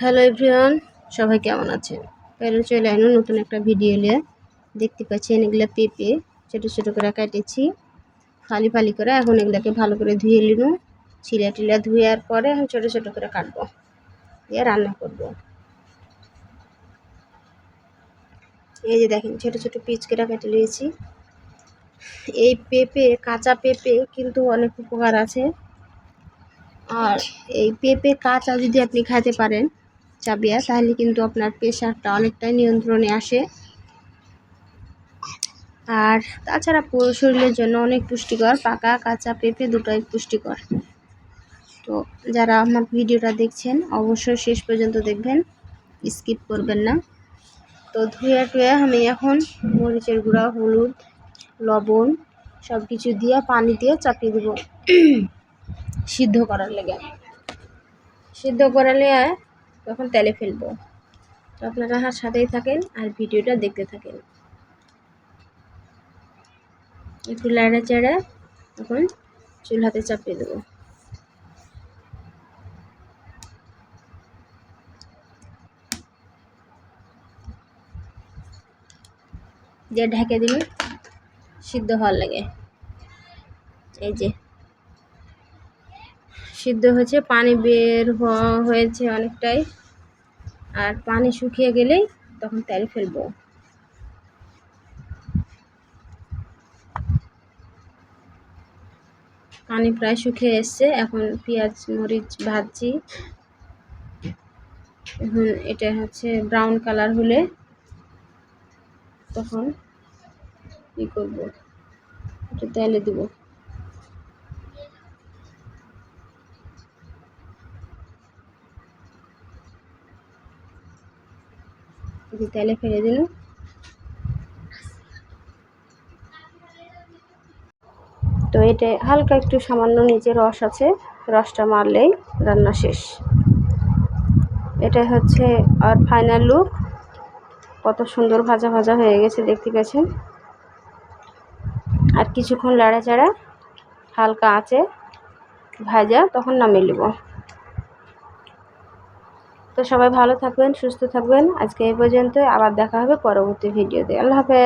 Hello everyone, সবাই কেমন আছেন? তাহলে চলে আনো নতুন একটা ভিডিও নিয়ে। দেখতে পাচ্ছেন এগুলো পেঁপে ছোটো ছোটো করে কেটেছি ফালি ফালি করে। এখন এগুলোকে ভালো করে ধুয়ে নিন, ছিলা টিলা ধুয়ার পরে এখন ছোটো ছোটো করে কাটবো, দিয়ে রান্না করব। এই যে দেখেন ছোটো ছোটো পিস করে কেটে নিয়েছি। এই পেঁপে, কাঁচা পেঁপে কিন্তু অনেক উপকার আছে। আর এই পেঁপে কাঁচা যদি আপনি খাইতে পারেন চাবিয়া, তাহলে কিন্তু আপনার প্রেশারটা অনেকটাই নিয়ন্ত্রণে আসে। আর তাছাড়া পুরো শরীরের জন্য অনেক পুষ্টিকর, পাকা কাঁচা পেঁপে দুটোই পুষ্টিকর। তো যারা আমার ভিডিওটা দেখছেন অবশ্যই শেষ পর্যন্ত দেখবেন, স্কিপ করবেন না। তো ধুয়ে টুয়ে আমি এখন মরিচের গুঁড়া, হলুদ, লবণ সব কিছু দিয়ে পানি দিয়ে চাপিয়ে দেবো সিদ্ধ করার লেগে। সিদ্ধ করালে তখন তেলে ফেলবো। তো আপনারা সাথেই থাকেন আর ভিডিওটা দেখতে থাকেন। একটু লাড়া চাড়া তখন চুলাতে চাপিয়ে দেবো। দিয়ে ঢেকে দিন সিদ্ধ হওয়ার লাগে। এই যে সিদ্ধ হয়েছে, পানি বের হয়েছে অনেকটাই। আর পানি শুকিয়ে গেলেই তখন তেল ফেলবো। পানি প্রায় শুকিয়ে এসছে। এখন পেঁয়াজ মরিচ ভাজছি। এখন এটা হচ্ছে ব্রাউন কালার হলে তখন কি করব, এটা তেলে দেব। তেলে ফেলে দিল। তো এটা হালকা একটু সামান্য নিচে রস আছে, রসটা মারলেই রান্না শেষ। এটা হচ্ছে আর ফাইনাল লুক। কত সুন্দর ভাজা ভাজা হয়ে গেছে দেখতে পাচ্ছেন। আর কিছুক্ষণ লাড়াচাড়া হালকা আঁচে ভাজা তখন নামিয়ে নেব। তো সবাই ভালো থাকবেন, সুস্থ থাকবেন। আজকে এই পর্যন্ত, আবার দেখা হবে পরবর্তী ভিডিওতে। আল্লাহ হাফেজ।